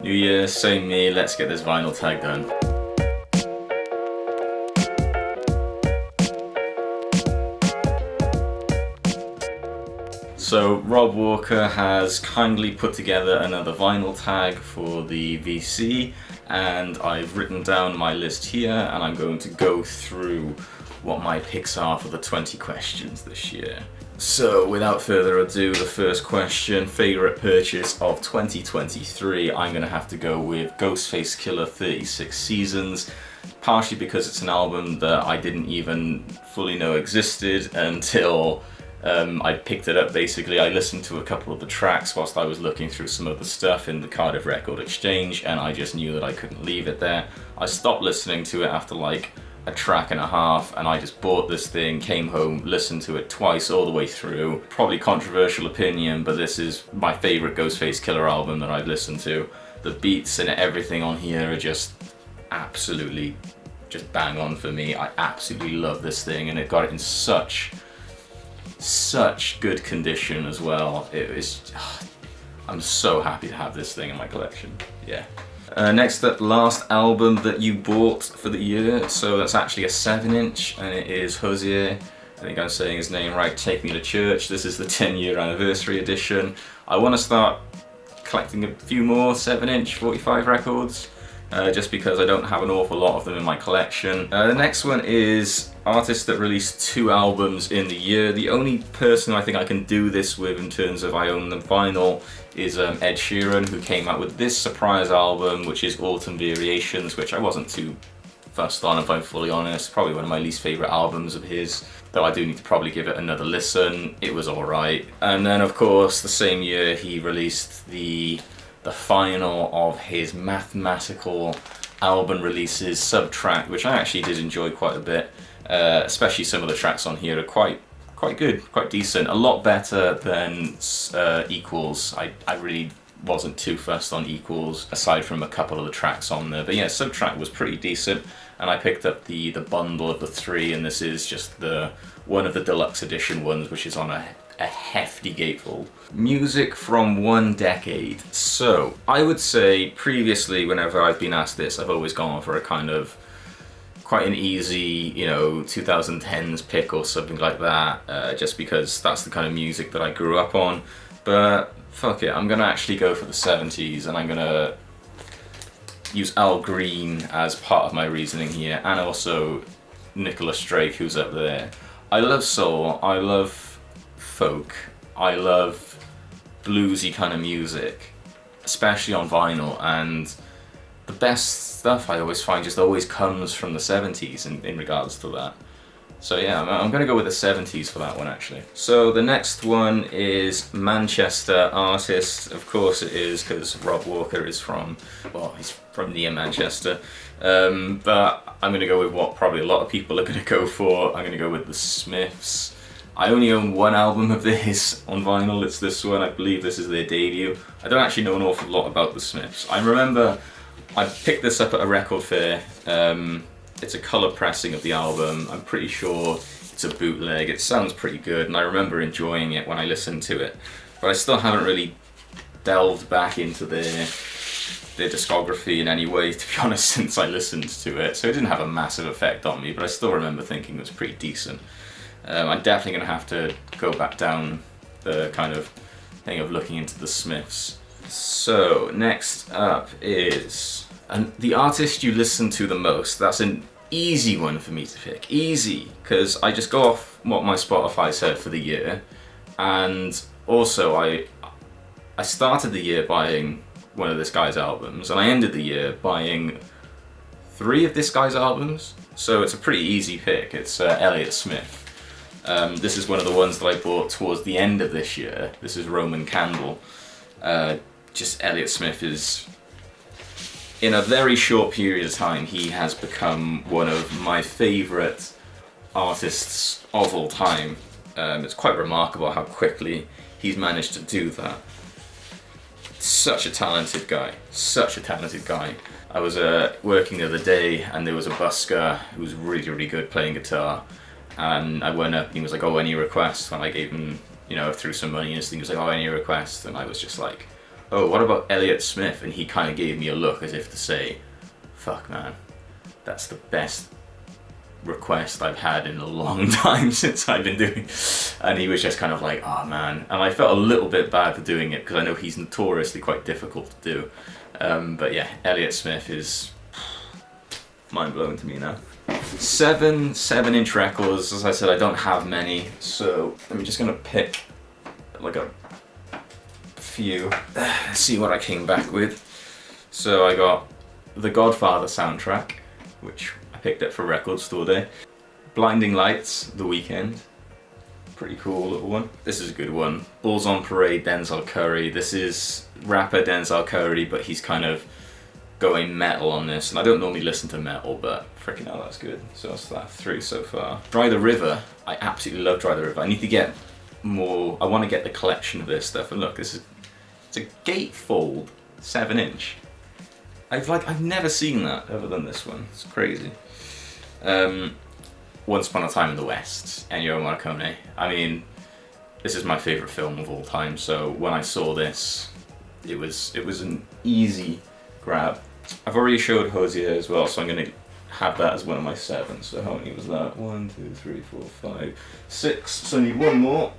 New year, same me, let's get this vinyl tag done. So Rob Walker has kindly put together another vinyl tag for the VC, and I've written down my list here, and I'm going to go through what my picks are for the 20 questions this year. So without further ado, the first question, favourite purchase of 2023, I'm going to have to go with Ghostface Killah 36 Seasons, partially because it's an album that I didn't even fully know existed until I picked it up. Basically, I listened to a couple of the tracks whilst I was looking through some of the stuff in the Cardiff Record Exchange, and I just knew that I couldn't leave it there. I stopped listening to it after like a track and a half, and I just bought this thing, came home, listened to it twice all the way through. Probably controversial opinion, but this is my favourite Ghostface Killah album that I've listened to. The beats and everything on here are just absolutely just bang on for me. I absolutely love this thing, and it got it in such good condition as well. It was, I'm so happy to have this thing in my collection. Yeah. Next up, last album that you bought for the year. So that's actually a 7-inch, and it is Hozier, I think I'm saying his name right, Take Me to Church. This is the 10-year anniversary edition. I want to start collecting a few more 7-inch 45 records, just because I don't have an awful lot of them in my collection. The next one is artist that released 2 albums in the year. The only person I think I can do this with in terms of I own them vinyl is Ed Sheeran, who came out with this surprise album, which is Autumn Variations, which I wasn't too fussed on, if I'm fully honest. Probably one of my least favourite albums of his, though I do need to probably give it another listen. It was alright. And then of course the same year he released the final of his mathematical album releases, Subtract, which I actually did enjoy quite a bit. Especially some of the tracks on here are quite good, quite decent. A lot better than Equals. I really wasn't too fussed on Equals, aside from a couple of the tracks on there. But yeah, Subtract was pretty decent, and I picked up the bundle of the 3, and this is just one of the deluxe edition ones, which is on a hefty gatefold. Music from one decade. So I would say previously, whenever I've been asked this, I've always gone for a kind of quite an easy, 2010s pick or something like that, just because that's the kind of music that I grew up on. But fuck it, I'm gonna actually go for the 70s, and I'm gonna use Al Green as part of my reasoning here, and also Nicholas Drake, who's up there. I love soul, I love folk, I love bluesy kind of music, especially on vinyl, and the best stuff I always find just always comes from the 70s in regards to that. So yeah, I'm going to go with the 70s for that one actually. So the next one is Manchester artist. Of course it is, because Rob Walker is he's from near Manchester. But I'm going to go with what probably a lot of people are going to go for. I'm going to go with the Smiths. I only own one album of theirs on vinyl, it's this one. I believe this is their debut. I don't actually know an awful lot about the Smiths. I remember I picked this up at a record fair. It's a colour pressing of the album. I'm pretty sure it's a bootleg. It sounds pretty good, and I remember enjoying it when I listened to it. But I still haven't really delved back into their discography in any way, to be honest, since I listened to it. So it didn't have a massive effect on me, but I still remember thinking it was pretty decent. I'm definitely going to have to go back down the kind of thing of looking into the Smiths. So next up is the artist you listen to the most. That's an easy one for me to pick. Easy, because I just go off what my Spotify said for the year, and also I started the year buying one of this guy's albums, and I ended the year buying 3 of this guy's albums, so it's a pretty easy pick. It's Elliott Smith. This is one of the ones that I bought towards the end of this year. This is Roman Candle. Just Elliott Smith is, in a very short period of time, he has become one of my favourite artists of all time. It's quite remarkable how quickly he's managed to do that. Such a talented guy, such a talented guy. I was working the other day, and there was a busker who was really, really good playing guitar, and I went up and he was like, "Oh, any requests?" And I gave him, threw some money, and he was like, "Oh, any requests?" And I was just like, oh, what about Elliott Smith? And he kind of gave me a look as if to say, fuck man, that's the best request I've had in a long time since I've been doing. And he was just kind of like, oh man. And I felt a little bit bad for doing it because I know he's notoriously quite difficult to do. But yeah, Elliott Smith is mind-blowing to me now. 7-inch records. As I said, I don't have many, so I'm just gonna pick like a few. See what I came back with. So I got the Godfather soundtrack, which I picked up for Record Store Day. Blinding Lights, The Weeknd. Pretty cool little one. This is a good one. Bulls on Parade, Denzel Curry. This is rapper Denzel Curry, but he's kind of going metal on this. And I don't normally listen to metal, but freaking hell, that's good. So that's that 3 so far. Dry the River. I absolutely love Dry the River. I need to get more. I want to get the collection of this stuff. And look, it's a gatefold 7-inch. I've never seen that other than this one. It's crazy. Once Upon a Time in the West, Ennio Morricone. I mean, this is my favourite film of all time, so when I saw this, it was an easy grab. I've already showed Hosier as well, so I'm going to have that as one of my 7. So how many was that? 1, 2, 3, 4, 5, 6. So I need one more.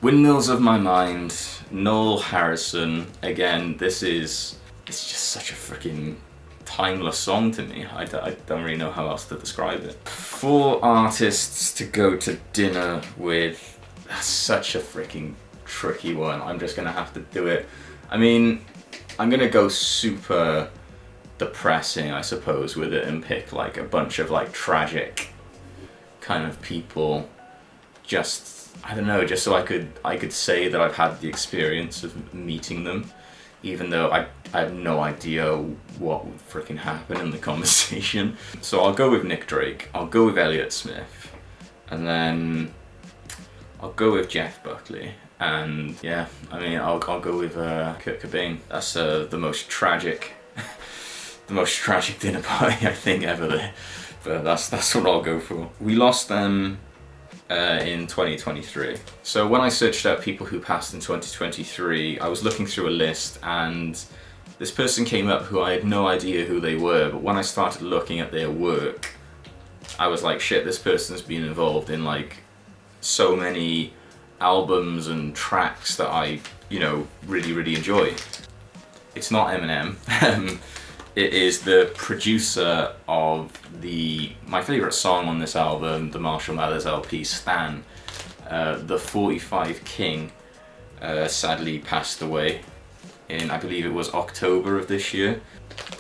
Windmills of My Mind, Noel Harrison. Again, it's just such a freaking timeless song to me. I don't really know how else to describe it. 4 artists to go to dinner with. That's such a freaking tricky one. I'm just gonna have to do it. I mean, I'm gonna go super depressing, I suppose, with it and pick like a bunch of like tragic kind of people. Just, I don't know, just so I could say that I've had the experience of meeting them, even though I had no idea what would freaking happen in the conversation. So I'll go with Nick Drake, I'll go with Elliott Smith, and then I'll go with Jeff Buckley, and yeah, I mean, I'll go with Kurt Cobain. That's the most tragic, dinner party I think ever there. But that's what I'll go for. We lost them in 2023. So when I searched out people who passed in 2023, I was looking through a list and this person came up who I had no idea who they were, but when I started looking at their work, I was like, shit, this person's been involved in like so many albums and tracks that I, really, really enjoy. It's not Eminem. It is the producer of my favourite song on this album, the Marshall Mathers LP, Stan. The 45 King sadly passed away in, I believe it was October of this year.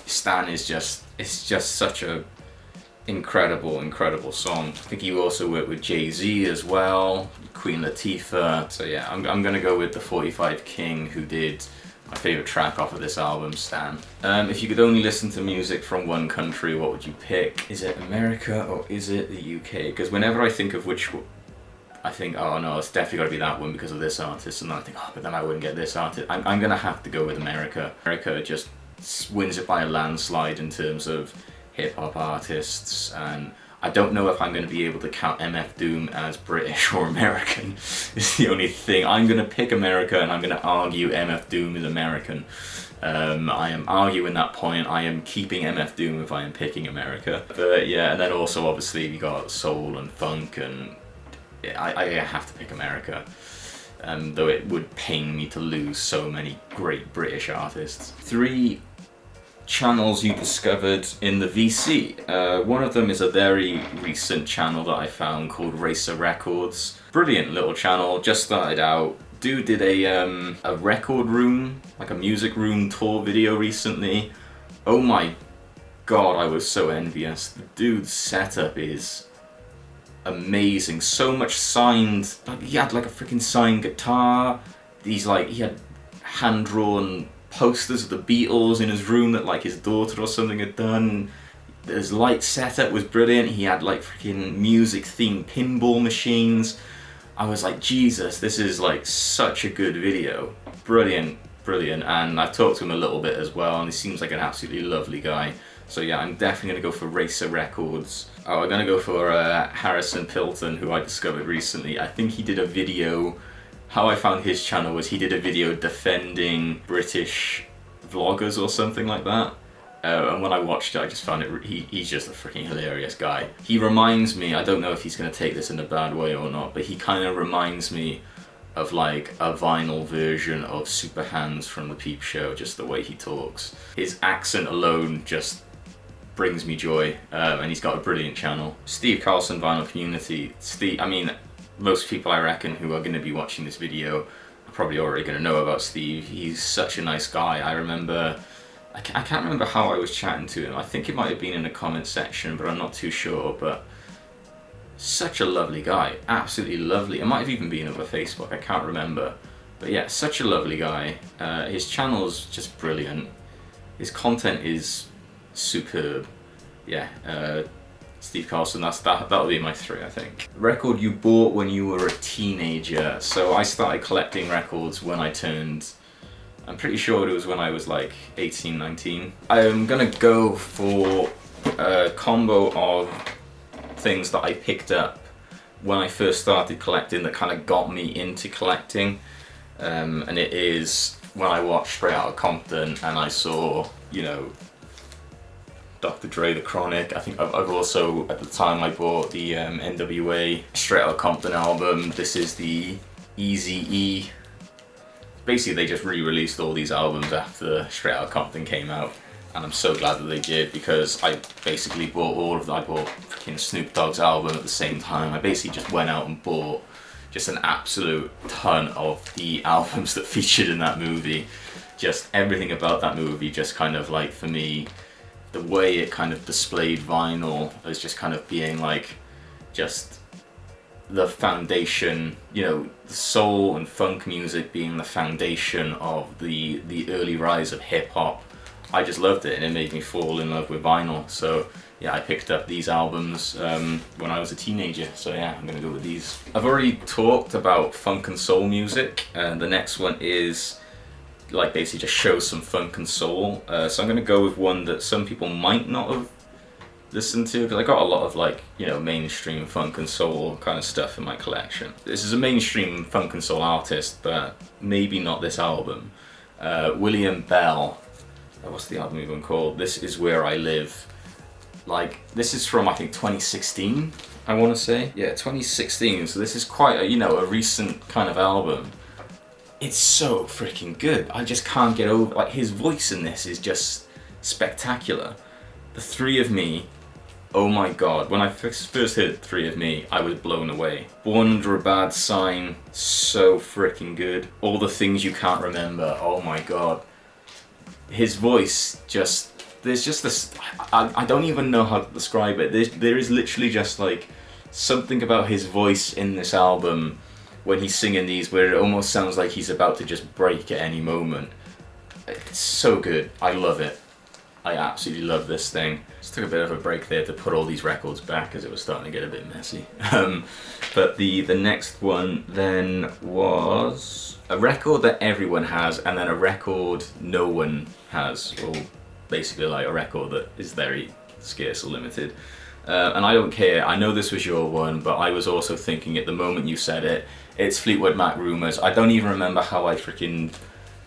Stan is it's just such a incredible song. I think he also worked with Jay-Z as well, Queen Latifah. So yeah, I'm gonna go with the 45 King, who did my favourite track off of this album, Stan. If you could only listen to music from one country, what would you pick? Is it America or is it the UK? Because whenever I think of which, I think, oh no, it's definitely got to be that one because of this artist, and then I think, oh, but then I wouldn't get this artist. I'm gonna have to go with America. America just wins it by a landslide in terms of hip-hop artists, and I don't know if I'm going to be able to count MF Doom as British or American. It's the only thing. I'm going to pick America and I'm going to argue MF Doom is American. I am arguing that point. I am keeping MF Doom if I am picking America. But yeah, and then also obviously we got soul and funk, and I have to pick America. Though it would pain me to lose so many great British artists. 3 channels you discovered in the VC. One of them is a very recent channel that I found called Racer Records. Brilliant little channel, just started out. Dude did a record room, like a music room tour video recently. Oh my god, I was so envious. The dude's setup is amazing. So much signed, like he had like a freaking signed guitar. He had hand-drawn posters of the Beatles in his room that like his daughter or something had done. His light setup was brilliant. He had like freaking music themed pinball machines. I was like, Jesus, this is like such a good video. Brilliant. And I've talked to him a little bit as well, and he seems like an absolutely lovely guy. So yeah, I'm definitely gonna go for Racer Records. Oh, I'm gonna go for Harrison Pilton, who I discovered recently. I think he did a video how I found his channel was he did a video defending British vloggers or something like that. And when I watched it, I just found it, he's just a freaking hilarious guy. He reminds me, I don't know if he's going to take this in a bad way or not, but he kind of reminds me of like a vinyl version of Super Hans from the Peep Show, just the way he talks. His accent alone just brings me joy, and he's got a brilliant channel. Steve Carlson Vinyl Community. Steve, I mean, most people I reckon who are going to be watching this video are probably already going to know about Steve. He's such a nice guy. I remember, I can't remember how I was chatting to him. I think it might have been in the comment section, but I'm not too sure. But such a lovely guy, absolutely lovely. It might have even been over Facebook, I can't remember. But yeah, such a lovely guy. His channel's just brilliant. His content is superb. Yeah, Steve Carlson, that'll be my 3, I think. Record you bought when you were a teenager. So I started collecting records when I turned, I'm pretty sure it was when I was like 18, 19. I'm gonna go for a combo of things that I picked up when I first started collecting that kind of got me into collecting. And it is when I watched Straight Outta Compton and I saw, you know, Dr. Dre, The Chronic. I think I've also, at the time I bought the NWA Straight Outta Compton album. This is the Eazy-E. Basically they just re-released all these albums after Straight Outta Compton came out. And I'm so glad that they did, because I basically bought all of them. I bought freaking Snoop Dogg's album at the same time. I basically just went out and bought just an absolute ton of the albums that featured in that movie. Just everything about that movie, just kind of like, for me, the way it kind of displayed vinyl as just kind of being like, just the foundation, you know, the soul and funk music being the foundation of the early rise of hip hop. I just loved it, and it made me fall in love with vinyl. So yeah, I picked up these albums when I was a teenager. So yeah, I'm gonna go with these. I've already talked about funk and soul music, and the next one is like basically just show some funk and soul. So I'm gonna go with one that some people might not have listened to, because I got a lot of like, you know, mainstream funk and soul kind of stuff in my collection. This is a mainstream funk and soul artist, but maybe not this album. William Bell. What's the album even called? This Is Where I Live. Like, this is from, I think, 2016, I want to say. Yeah, 2016, so this is quite a, you know, a recent kind of album. It's so freaking good. I just can't get over, like, his voice in this is just spectacular. The Three of Me, oh my god, when I first heard Three of Me, I was blown away. Born Under a Bad Sign, so freaking good. All the Things You Can't Remember, oh my god. His voice just, there's just this, I don't even know how to describe it. There is literally just like something about his voice in this album when he's singing these where it almost sounds like he's about to just break at any moment. It's so good. I love it. I absolutely love this thing. Just took a bit of a break there to put all these records back as it was starting to get a bit messy. But the next one then was a record that everyone has, and then a record no one has, or basically like a record that is very scarce or limited. And I don't care, I know this was your one, but I was also thinking at the moment you said it, it's Fleetwood Mac Rumours. I don't even remember how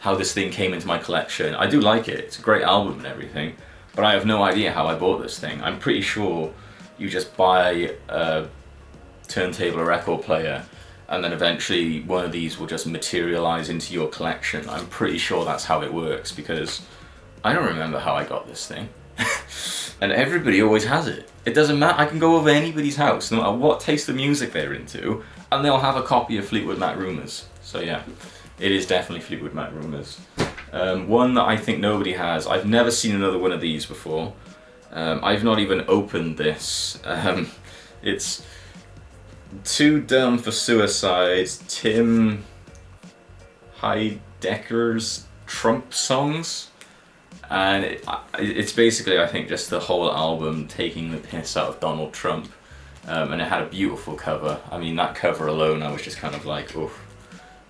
how this thing came into my collection. I do like it, it's a great album and everything, but I have no idea how I bought this thing. I'm pretty sure you just buy a turntable or record player, and then eventually one of these will just materialize into your collection. I'm pretty sure that's how it works, because I don't remember how I got this thing. And everybody always has it. It doesn't matter, I can go over anybody's house, no matter what taste of music they're into, and they'll have a copy of Fleetwood Mac Rumours. So yeah, it is definitely Fleetwood Mac Rumours. One that I think nobody has, I've never seen another one of these before. I've not even opened this. It's Too Dumb for Suicide, Tim Heidecker's Trump songs. And it's basically, I think, just the whole album taking the piss out of Donald Trump. And it had a beautiful cover. I mean, that cover alone, I was just kind of like, oh,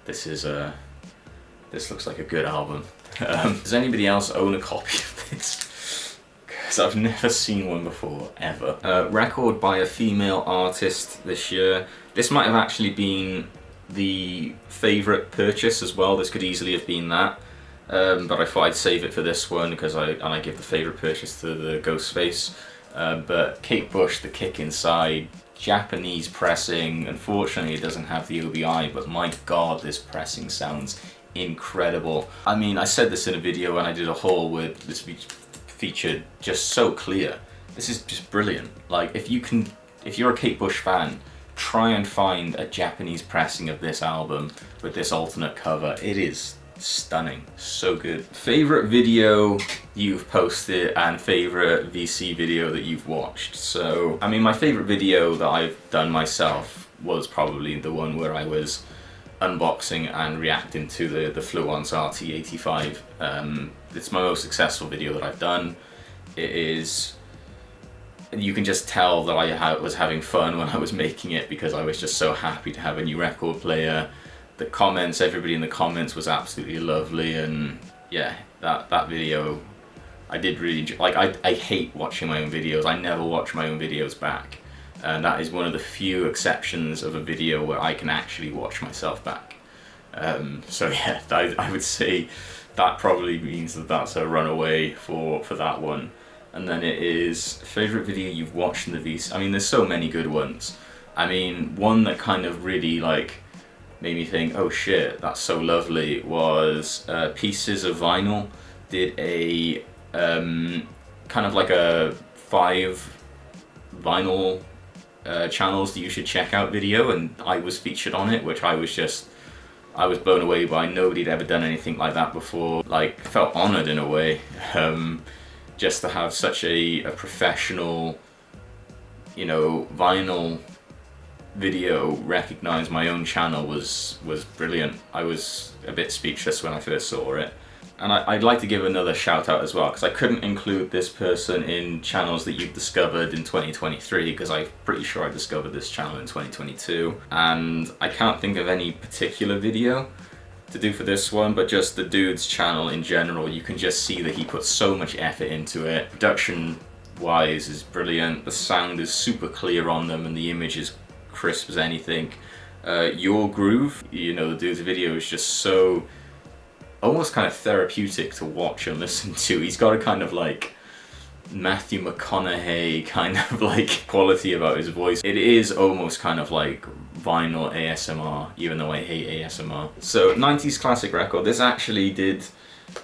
this looks like a good album. Does anybody else own a copy of this? Because I've never seen one before, ever. Record by a female artist this year. This might have actually been the favourite purchase as well. This could easily have been that, but I thought I'd save it for this one because I give the favourite purchase to the Ghostface. But Kate Bush, the kick inside, Japanese pressing. Unfortunately, it doesn't have the OBI, but my god, this pressing sounds incredible. I mean, I said this in a video and I did a haul with this feature just so clear. This is just brilliant. Like, if you're a Kate Bush fan, try and find a Japanese pressing of this album with this alternate cover. It is stunning, so good. Favorite video you've posted and favorite VC video that you've watched. So, I mean, my favorite video that I've done myself was probably the one where I was unboxing and reacting to the Fluence RT85. It's my most successful video that I've done. It is, you can just tell that I was having fun when I was making it because I was just so happy to have a new record player. The comments, everybody in the comments was absolutely lovely, and yeah, that video I did really enjoy. Like, I hate watching my own videos. I never watch my own videos back, and that is one of the few exceptions of a video where I can actually watch myself back. So yeah, I would say that probably means that that's a runaway for that one. And then it is favorite video you've watched in the VC. I mean, there's so many good ones. I mean, one that kind of really like made me think, oh shit, that's so lovely, was Pieces of Vinyl did a kind of like a 5 vinyl channels that you should check out video, and I was featured on it, which I was blown away by. Nobody had ever done anything like that before. Like, I felt honored in a way, just to have such a professional, you know, vinyl video recognize my own channel was brilliant. I was a bit speechless when I first saw it. And I'd like to give another shout out as well, because I couldn't include this person in channels that you've discovered in 2023, because I'm pretty sure I discovered this channel in 2022. And I can't think of any particular video to do for this one, but just the dude's channel in general, you can just see that he put so much effort into it. Production wise is brilliant, the sound is super clear on them, and the image is crisp as anything. Your Groove, you know, the dude's video is just so almost kind of therapeutic to watch and listen to. He's got a kind of like Matthew McConaughey kind of like quality about his voice. It is almost kind of like vinyl ASMR, even though I hate ASMR. So 90s classic record. This actually did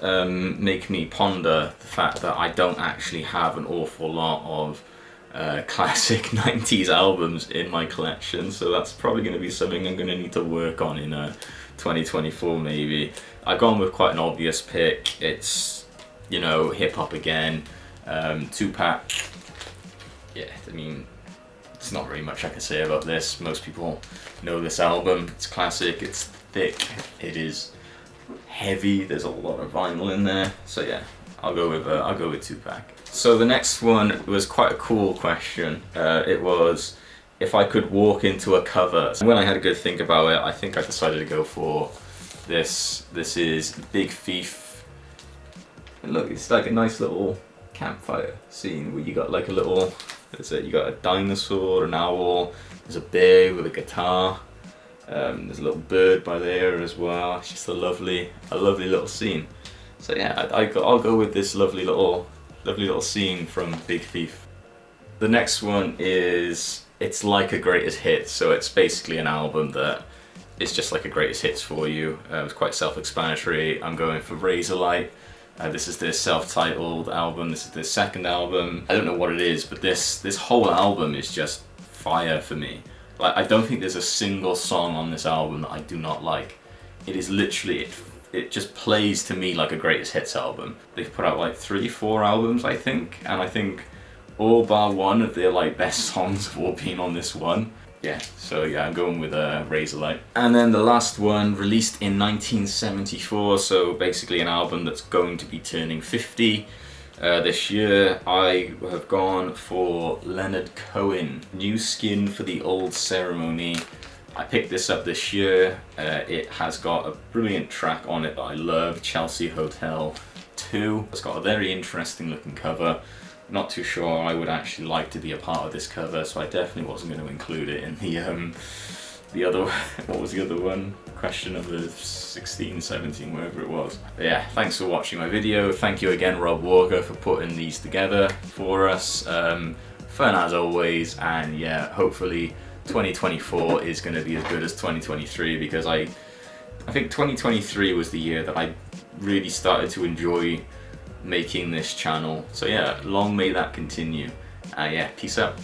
make me ponder the fact that I don't actually have an awful lot of classic 90s albums in my collection, so that's probably going to be something I'm going to need to work on in 2024 maybe. I've gone with quite an obvious pick. It's, you know, hip hop again. Tupac. Yeah, I mean, it's not very much I can say about this. Most people know this album. It's classic, it's thick, it is heavy, there's a lot of vinyl in there. So yeah, I'll go with Tupac. So the next one was quite a cool question. It was if I could walk into a cover. So when I had a good think about it, I think I decided to go for this. This is Big Thief. And look, it's like a nice little campfire scene where you got like a little, you got a dinosaur, an owl, there's a bear with a guitar, there's a little bird by there as well. It's just a lovely little scene. So yeah, I'll go with this lovely little scene from Big Thief. The next one is, it's like a greatest hits, so it's basically an album that is just like a greatest hits for you. It's quite self-explanatory. I'm going for Razorlight. This is their self-titled album. This is their second album. I don't know what it is, but this whole album is just fire for me. Like, I don't think there's a single song on this album that I do not like. It is literally, it just plays to me like a greatest hits album. They've put out like 3-4 albums, I think, and I think all bar one of their like best songs have all been on this one. Yeah, so yeah, I'm going with Razorlight. And then the last one, released in 1974, so basically an album that's going to be turning 50 this year. I have gone for Leonard Cohen, New Skin for the Old Ceremony. I picked this up this year. It has got a brilliant track on it that I love, Chelsea Hotel 2. It's got a very interesting looking cover. Not too sure I would actually like to be a part of this cover, so I definitely wasn't going to include it in the other, what was the other one? Question number 16, 17, wherever it was. But yeah, thanks for watching my video. Thank you again, Rob Walker, for putting these together for us. Fun as always, and yeah, hopefully 2024 is going to be as good as 2023, because I think 2023 was the year that I really started to enjoy making this channel. So yeah, long may that continue. Yeah, peace out.